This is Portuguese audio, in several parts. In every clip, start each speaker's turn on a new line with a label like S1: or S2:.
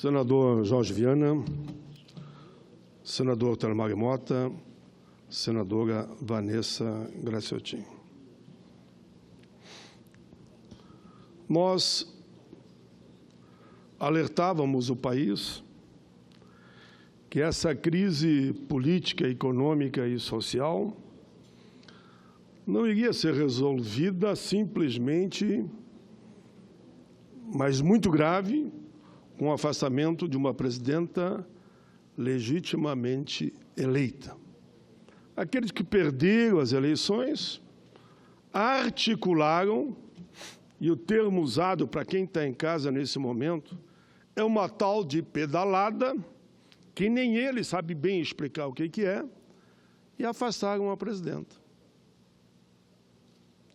S1: Senador Jorge Viana, senador Telmário Mota, senadora Vanessa Graciotin. Nós alertávamos o país que essa crise política, econômica e social não iria ser resolvida simplesmente, mas muito grave, com o afastamento de uma presidenta legitimamente eleita. Aqueles que perderam as eleições articularam, e o termo usado para quem está em casa nesse momento é uma tal de pedalada, que nem ele sabe bem explicar o que é, e afastaram a presidenta.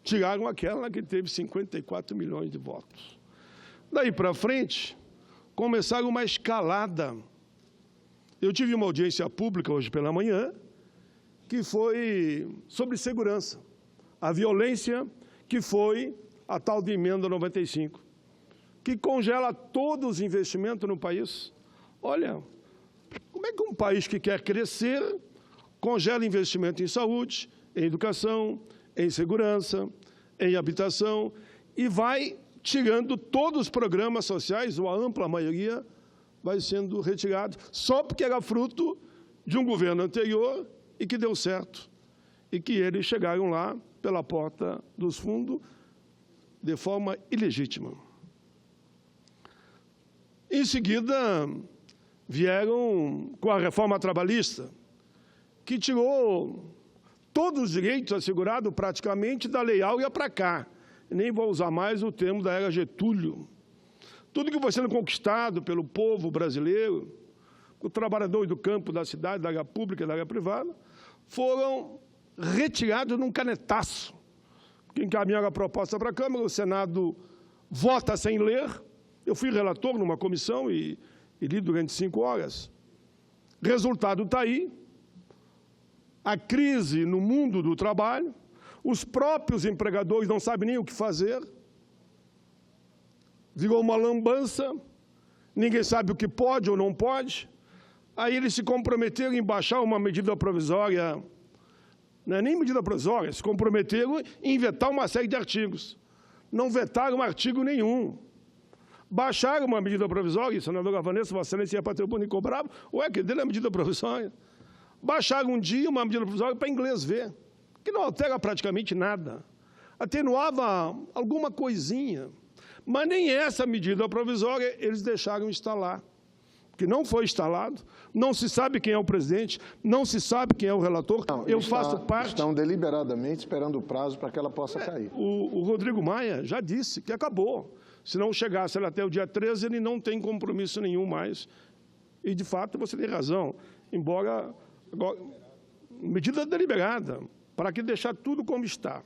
S1: Tiraram aquela que teve 54 milhões de votos. Daí para frente, começaram uma escalada. Eu tive uma audiência pública hoje pela manhã, que foi sobre segurança. A violência que foi a tal de emenda 95, que congela todos os investimentos no país. Olha, como é que um país que quer crescer congela investimento em saúde, em educação, em segurança, em habitação, e vai tirando todos os programas sociais, ou a ampla maioria, vai sendo retirado, só porque era fruto de um governo anterior e que deu certo, e que eles chegaram lá pela porta dos fundos de forma ilegítima. Em seguida, vieram com a reforma trabalhista, que tirou todos os direitos assegurados praticamente da Lei Áurea para cá. Nem vou usar mais o termo da era Getúlio. Tudo que foi sendo conquistado pelo povo brasileiro, o trabalhador do campo, da cidade, da área pública, da área privada, foram retirados num canetaço. Que encaminharam a proposta para a Câmara, o Senado vota sem ler. Eu fui relator numa comissão e li durante 5 horas. Resultado está aí. A crise no mundo do trabalho, os próprios empregadores não sabem nem o que fazer, virou uma lambança, ninguém sabe o que pode ou não pode. Aí eles se comprometeram em baixar uma medida provisória, não é nem medida provisória, se comprometeram em vetar uma série de artigos. Não vetaram artigo nenhum. Baixaram uma medida provisória, e a senadora Vanessa, Vossa Excelência ia para a tribuna e cobrava, ué, que dele é medida provisória. Baixaram um dia uma medida provisória para inglês ver, que não altera praticamente nada. Atenuava alguma coisinha, mas nem essa medida provisória eles deixaram instalar, porque não foi instalado, não se sabe quem é o presidente, não se sabe quem é o relator.
S2: Não,
S1: eu faço parte...
S2: Estão deliberadamente esperando o prazo para que ela possa cair.
S1: O Rodrigo Maia já disse que acabou. Se não chegasse até o dia 13, ele não tem compromisso nenhum mais. E, de fato, você tem razão, embora... Agora, medida deliberada, para que deixar tudo como está.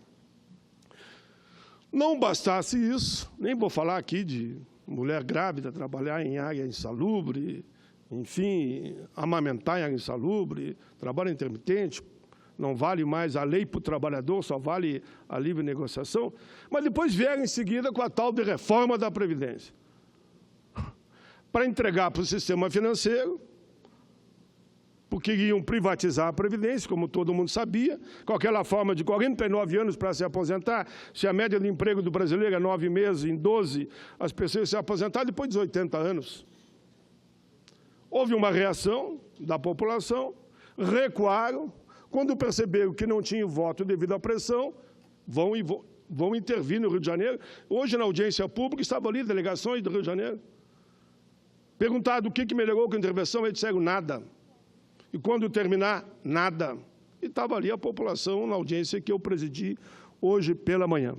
S1: Não bastasse isso, nem vou falar aqui de mulher grávida trabalhar em área insalubre, enfim, amamentar em área insalubre, trabalho intermitente, não vale mais a lei para o trabalhador, só vale a livre negociação, mas depois vieram em seguida com a tal de reforma da Previdência, para entregar para o sistema financeiro, porque iam privatizar a Previdência, como todo mundo sabia, com aquela forma de 49 anos para se aposentar, se a média de emprego do brasileiro é 9 meses, em 12, as pessoas se aposentar depois dos 80 anos. Houve uma reação da população, recuaram, quando perceberam que não tinham voto devido à pressão, vão intervir no Rio de Janeiro. Hoje, na audiência pública, estavam ali delegações do Rio de Janeiro. Perguntado o que melhorou com a intervenção, eles disseram nada. E quando terminar, nada. E estava ali a população na audiência que eu presidi hoje pela manhã.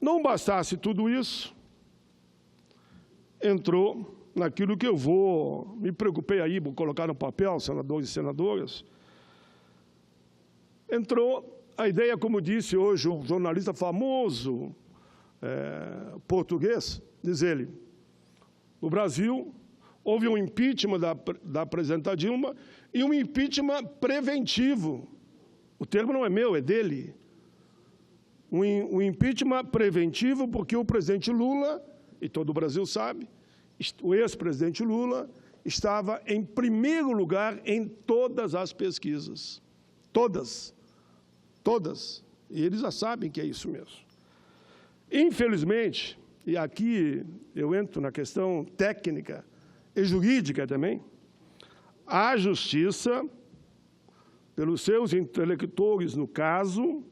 S1: Não bastasse tudo isso, entrou naquilo que eu me preocupei aí, vou colocar no papel, senadores e senadoras, entrou a ideia, como disse hoje um jornalista famoso português, diz ele, no Brasil, houve um impeachment da presidenta Dilma e um impeachment preventivo. O termo não é meu, é dele. Um impeachment preventivo porque o presidente Lula, e todo o Brasil sabe, o ex-presidente Lula estava em primeiro lugar em todas as pesquisas. Todas. Todas. E eles já sabem que é isso mesmo. Infelizmente, e aqui eu entro na questão técnica e jurídica também, a Justiça, pelos seus intelectores no caso,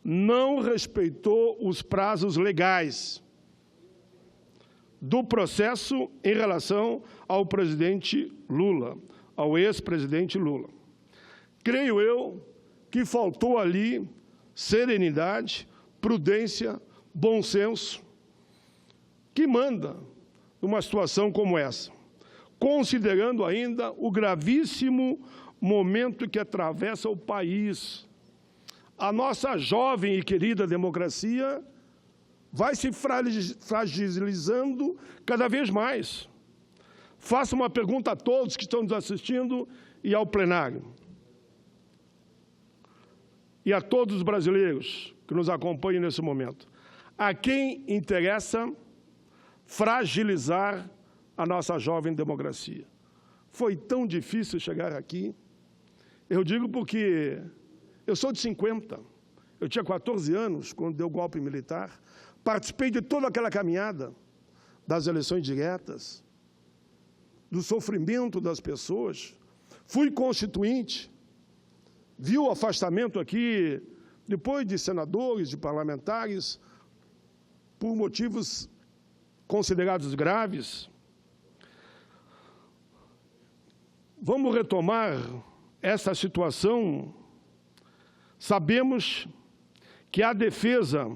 S1: não respeitou os prazos legais do processo em relação ao presidente Lula, ao ex-presidente Lula. Creio eu que faltou ali serenidade, prudência, bom senso, que manda numa situação como essa, considerando ainda o gravíssimo momento que atravessa o país. A nossa jovem e querida democracia vai se fragilizando cada vez mais. Faço uma pergunta a todos que estão nos assistindo e ao plenário. E a todos os brasileiros que nos acompanham nesse momento. A quem interessa fragilizar a nossa jovem democracia? Foi tão difícil chegar aqui. Eu digo porque eu sou de 50. Eu tinha 14 anos quando deu o golpe militar. Participei de toda aquela caminhada das eleições diretas, do sofrimento das pessoas. Fui constituinte. Vi o afastamento aqui, depois de senadores, de parlamentares, por motivos considerados graves. Vamos retomar essa situação. Sabemos que a defesa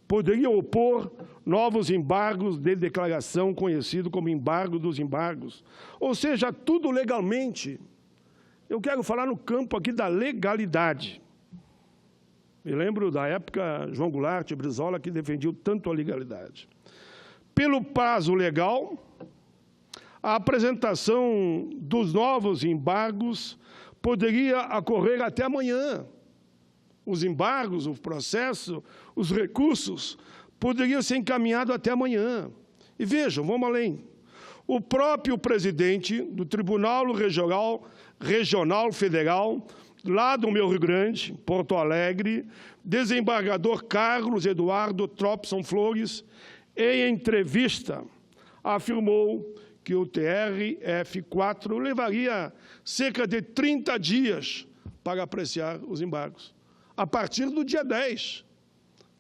S1: poderia opor novos embargos de declaração, conhecido como embargo dos embargos. Ou seja, tudo legalmente. Eu quero falar no campo aqui da legalidade. Me lembro da época, João Goulart e Brizola, que defendiam tanto a legalidade. Pelo prazo legal, a apresentação dos novos embargos poderia ocorrer até amanhã. Os embargos, o processo, os recursos poderiam ser encaminhados até amanhã. E vejam, vamos além. O próprio presidente do Tribunal Regional Federal, lá do meu Rio Grande, Porto Alegre, desembargador Carlos Eduardo Tropson Flores, em entrevista, afirmou que o TRF4 levaria cerca de 30 dias para apreciar os embargos. A partir do dia 10,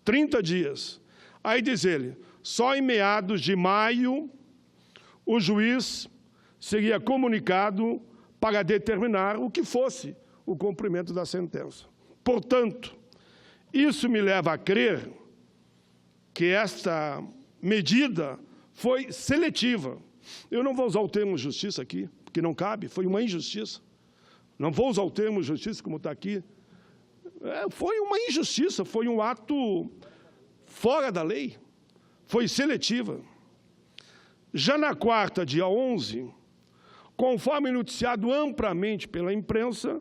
S1: 30 dias. Aí diz ele, só em meados de maio, o juiz seria comunicado para determinar o que fosse o cumprimento da sentença. Portanto, isso me leva a crer que esta medida foi seletiva. Eu não vou usar o termo justiça aqui, porque não cabe, foi uma injustiça. Não vou usar o termo justiça como está aqui. Foi uma injustiça, foi um ato fora da lei, foi seletiva. Já na quarta, dia 11, conforme noticiado amplamente pela imprensa,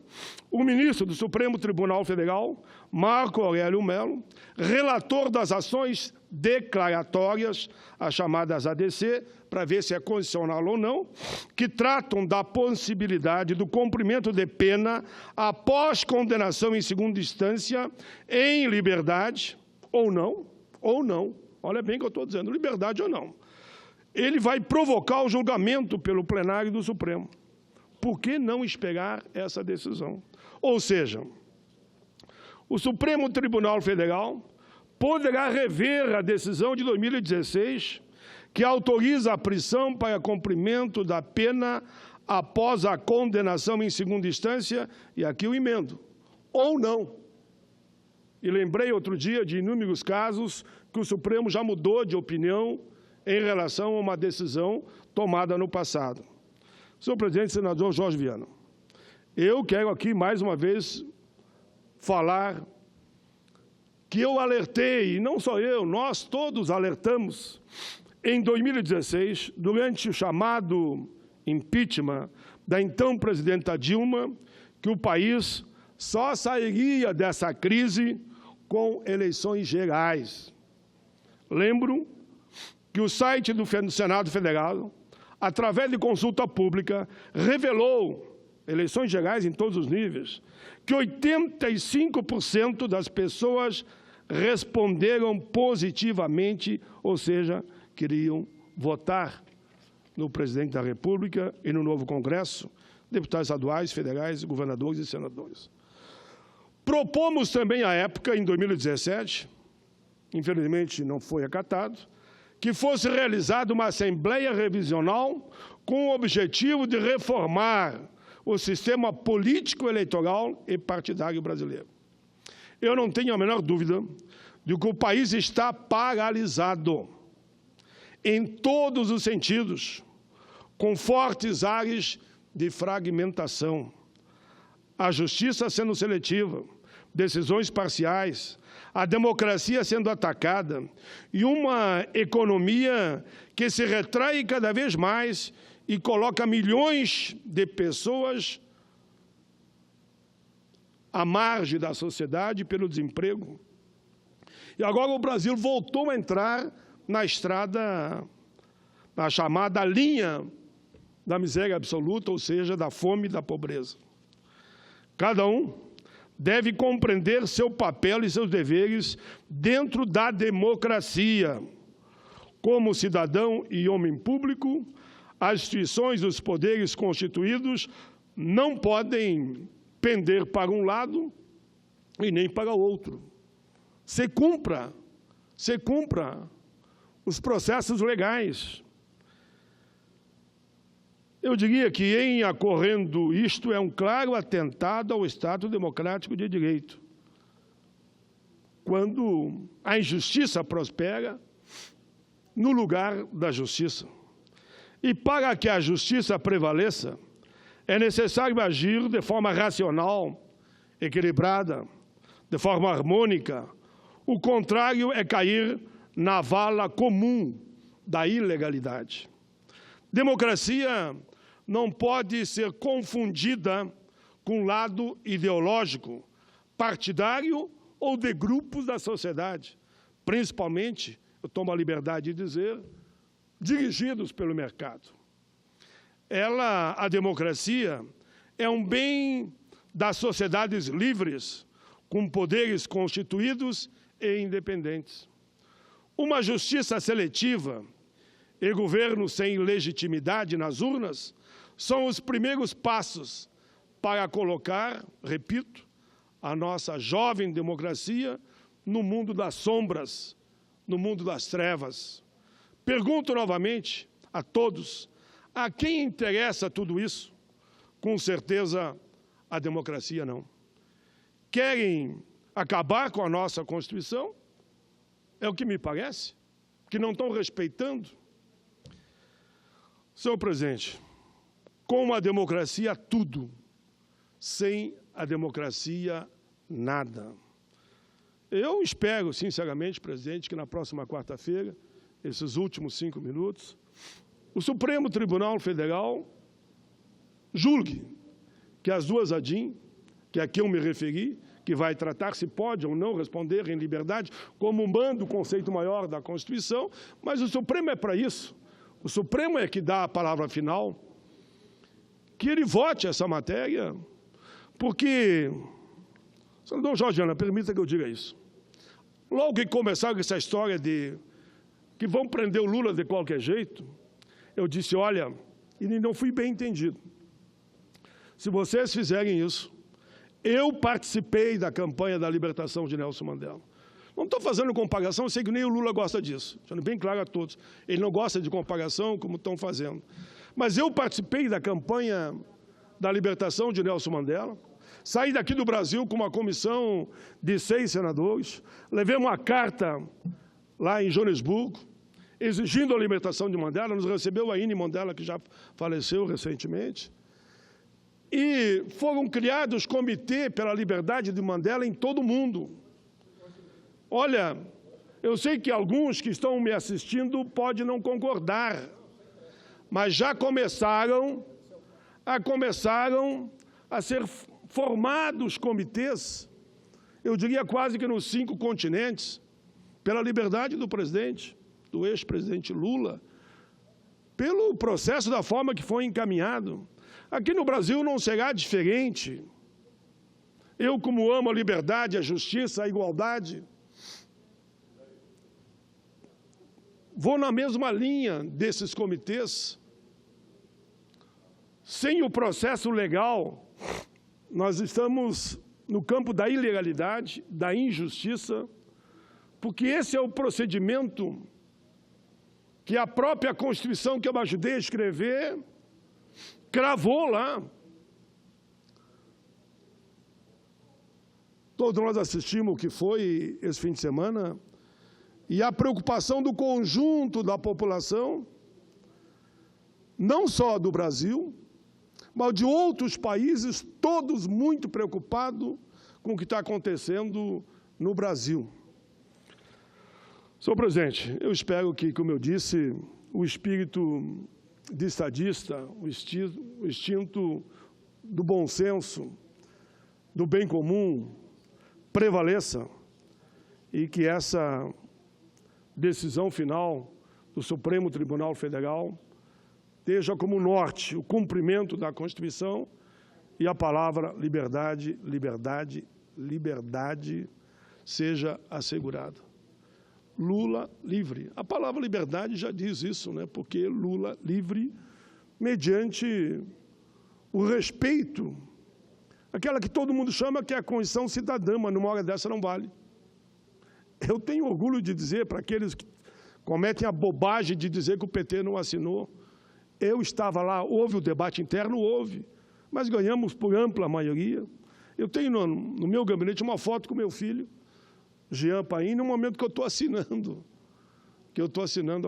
S1: o ministro do Supremo Tribunal Federal, Marco Aurélio Mello, relator das ações declaratórias, as chamadas ADC, para ver se é condicional ou não, que tratam da possibilidade do cumprimento de pena após condenação em segunda instância em liberdade, ou não, olha bem o que eu estou dizendo, liberdade ou não. Ele vai provocar o julgamento pelo plenário do Supremo. Por que não esperar essa decisão? Ou seja, o Supremo Tribunal Federal poderá rever a decisão de 2016 que autoriza a prisão para cumprimento da pena após a condenação em segunda instância, e aqui eu emendo, ou não. E lembrei outro dia de inúmeros casos que o Supremo já mudou de opinião em relação a uma decisão tomada no passado. Senhor presidente, senador Jorge Viana, eu quero aqui, mais uma vez, falar que eu alertei, e não só eu, nós todos alertamos, em 2016, durante o chamado impeachment da então presidenta Dilma, que o país só sairia dessa crise com eleições gerais. Lembro que o site do Senado Federal, através de consulta pública, revelou, eleições gerais em todos os níveis, que 85% das pessoas responderam positivamente, ou seja, queriam votar no presidente da República e no novo Congresso, deputados estaduais, federais, governadores e senadores. Propomos também, à época, em 2017, infelizmente não foi acatado, que fosse realizada uma Assembleia Revisional com o objetivo de reformar o sistema político, eleitoral e partidário brasileiro. Eu não tenho a menor dúvida de que o país está paralisado em todos os sentidos, com fortes ares de fragmentação. A justiça sendo seletiva, decisões parciais, a democracia sendo atacada e uma economia que se retrai cada vez mais e coloca milhões de pessoas à margem da sociedade pelo desemprego. E agora o Brasil voltou a entrar na estrada, na chamada linha da miséria absoluta, ou seja, da fome e da pobreza. Cada um deve compreender seu papel e seus deveres dentro da democracia. Como cidadão e homem público, as instituições dos poderes constituídos não podem pender para um lado e nem para o outro. Se cumpra os processos legais. Eu diria que, em ocorrendo isto, é um claro atentado ao Estado Democrático de Direito. Quando a injustiça prospera no lugar da justiça. E para que a justiça prevaleça, é necessário agir de forma racional, equilibrada, de forma harmônica. O contrário é cair na vala comum da ilegalidade. Democracia não pode ser confundida com lado ideológico, partidário ou de grupos da sociedade, principalmente, eu tomo a liberdade de dizer, dirigidos pelo mercado. A democracia, é um bem das sociedades livres, com poderes constituídos e independentes. Uma justiça seletiva e governo sem legitimidade nas urnas são os primeiros passos para colocar, repito, a nossa jovem democracia no mundo das sombras, no mundo das trevas. Pergunto novamente a todos, a quem interessa tudo isso? Com certeza, a democracia não. Querem acabar com a nossa Constituição? É o que me parece, que não estão respeitando. Senhor presidente, com a democracia, tudo. Sem a democracia, nada. Eu espero, sinceramente, presidente, que na próxima quarta-feira, esses últimos 5 minutos, o Supremo Tribunal Federal julgue que as duas ADIM, que a que eu me referi, que vai tratar se pode ou não responder em liberdade, como manda o conceito maior da Constituição, mas o Supremo é para isso. O Supremo é que dá a palavra final, que ele vote essa matéria, porque, senador Jorge Ana, permita que eu diga isso. Logo que começaram essa história de que vão prender o Lula de qualquer jeito, eu disse, olha, e não fui bem entendido. Se vocês fizerem isso, eu participei da campanha da libertação de Nelson Mandela. Não estou fazendo comparação, eu sei que nem o Lula gosta disso, sendo bem claro a todos. Ele não gosta de comparação, como estão fazendo. Mas eu participei da campanha da libertação de Nelson Mandela, saí daqui do Brasil com uma comissão de 6 senadores, levei uma carta lá em Joanesburgo, exigindo a libertação de Mandela, nos recebeu a Winnie Mandela, que já faleceu recentemente, e foram criados comitês pela liberdade de Mandela em todo o mundo. Olha, eu sei que alguns que estão me assistindo podem não concordar, mas já começaram a ser formados comitês, eu diria quase que nos 5 continentes, pela liberdade do presidente. do ex-presidente Lula, pelo processo da forma que foi encaminhado. Aqui no Brasil não será diferente. Eu, como amo a liberdade, a justiça, a igualdade, vou na mesma linha desses comitês. Sem o processo legal, nós estamos no campo da ilegalidade, da injustiça, porque esse é o procedimento que a própria Constituição que eu ajudei a escrever cravou lá. Todos nós assistimos o que foi esse fim de semana e a preocupação do conjunto da população, não só do Brasil, mas de outros países, todos muito preocupados com o que está acontecendo no Brasil. Senhor presidente, eu espero que, como eu disse, o espírito de estadista, o instinto do bom senso, do bem comum, prevaleça e que essa decisão final do Supremo Tribunal Federal esteja como norte o cumprimento da Constituição e a palavra liberdade, liberdade, liberdade seja assegurada. Lula livre. A palavra liberdade já diz isso, né? Porque Lula livre mediante o respeito, aquela que todo mundo chama que é a condição cidadã, mas numa hora dessa não vale. Eu tenho orgulho de dizer para aqueles que cometem a bobagem de dizer que o PT não assinou. Eu estava lá, houve o debate interno, houve, mas ganhamos por ampla maioria. Eu tenho no meu gabinete uma foto com meu filho, Jean Paim, no momento que eu estou assinando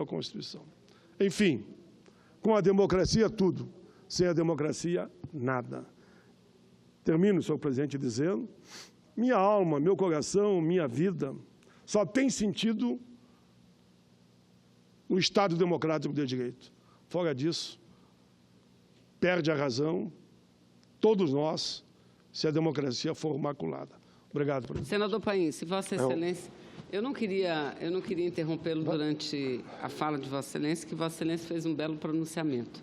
S1: a Constituição. Enfim, com a democracia, tudo. Sem a democracia, nada. Termino, senhor presidente, dizendo, minha alma, meu coração, minha vida, só tem sentido no Estado Democrático de Direito. Fora disso, perde a razão, todos nós, se a democracia for maculada. Obrigado, presidente.
S3: Senador Paim, se Vossa Excelência... Eu não queria interrompê-lo durante a fala de Vossa Excelência, que Vossa Excelência fez um belo pronunciamento.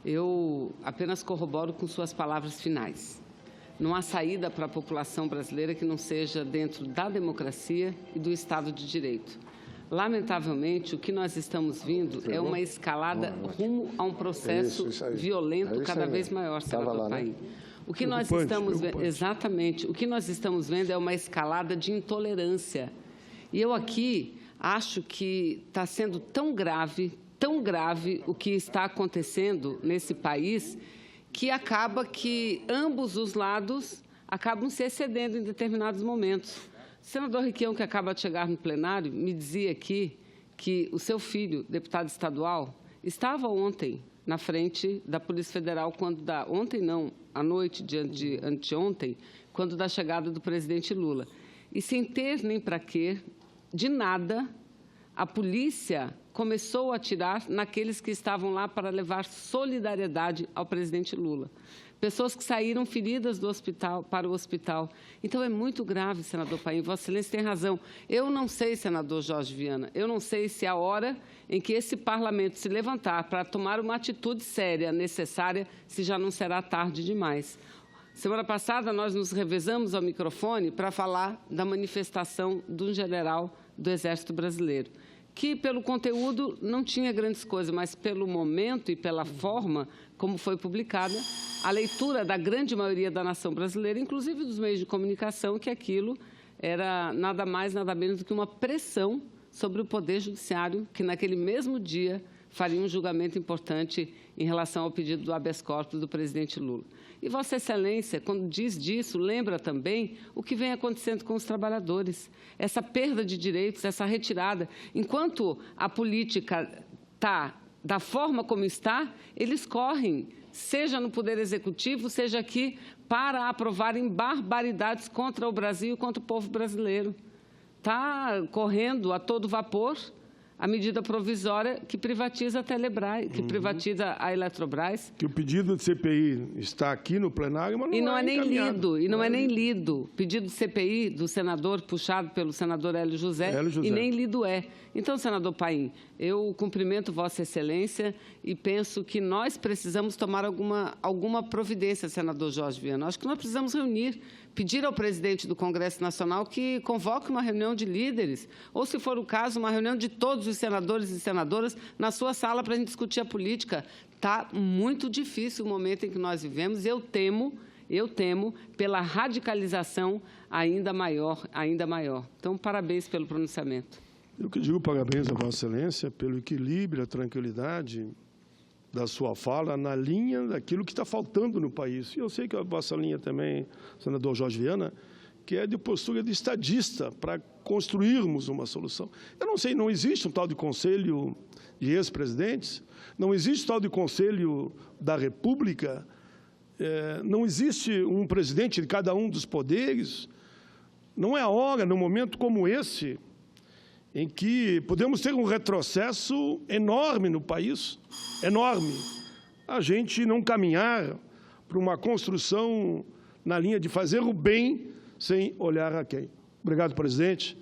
S3: Eu apenas corroboro com suas palavras finais. Não há saída para a população brasileira que não seja dentro da democracia e do Estado de Direito. Lamentavelmente, o que nós estamos vindo é uma escalada rumo a um processo violento cada vez maior, senador Paim. O que nós estamos vendo, exatamente, o que nós estamos vendo é uma escalada de intolerância. E eu aqui acho que está sendo tão grave o que está acontecendo nesse país, que acaba que ambos os lados acabam se excedendo em determinados momentos. O senador Requião, que acaba de chegar no plenário, me dizia aqui que o seu filho, deputado estadual, estava ontem na frente da Polícia Federal, ontem não, à noite de anteontem, quando da chegada do presidente Lula. E sem ter nem para quê, de nada, a polícia começou a atirar naqueles que estavam lá para levar solidariedade ao presidente Lula. Pessoas que saíram feridas do hospital para o hospital. Então, é muito grave, senador Paim. Vossa Excelência tem razão. Eu não sei, senador Jorge Viana, eu não sei se a hora em que esse parlamento se levantar para tomar uma atitude séria, necessária, se já não será tarde demais. Semana passada, nós nos revezamos ao microfone para falar da manifestação de um general do Exército Brasileiro, que, pelo conteúdo, não tinha grandes coisas, mas pelo momento e pela forma como foi publicada, a leitura da grande maioria da nação brasileira, inclusive dos meios de comunicação, que aquilo era nada mais, nada menos do que uma pressão sobre o Poder Judiciário, que naquele mesmo dia faria um julgamento importante em relação ao pedido do habeas corpus do presidente Lula. E Vossa Excelência, quando diz disso, lembra também o que vem acontecendo com os trabalhadores. Essa perda de direitos, essa retirada. Enquanto a política está da forma como está, eles correm, seja no Poder Executivo, seja aqui, para aprovarem barbaridades contra o Brasil e contra o povo brasileiro. Está correndo a todo vapor a medida provisória que privatiza a Telebrás, que privatiza a Eletrobras.
S1: Que o pedido de CPI está aqui no plenário, mas
S3: não é nem
S1: encaminhado.
S3: lido, não é nem lido. Pedido de CPI do senador, puxado pelo senador Hélio José, e nem lido é. Então, senador Paim, eu cumprimento Vossa Excelência e penso que nós precisamos tomar alguma providência, senador Jorge Viana. Acho que nós precisamos reunir, pedir ao presidente do Congresso Nacional que convoque uma reunião de líderes, ou, se for o caso, uma reunião de todos os senadores e senadoras na sua sala para a gente discutir a política. Está muito difícil o momento em que nós vivemos. Eu temo pela radicalização ainda maior. Então, parabéns pelo pronunciamento.
S1: Eu que digo parabéns a Vossa Excelência pelo equilíbrio, a tranquilidade da sua fala na linha daquilo que está faltando no país. E eu sei que a vossa linha também, senador Jorge Viana, que é de postura de estadista, para construirmos uma solução. Eu não sei, não existe um tal de conselho de ex-presidentes, não existe um tal de conselho da República, não existe um presidente de cada um dos poderes. Não é a hora, num momento como esse, em que podemos ter um retrocesso enorme no país, enorme, a gente não caminhar para uma construção na linha de fazer o bem sem olhar a quem. Obrigado, presidente.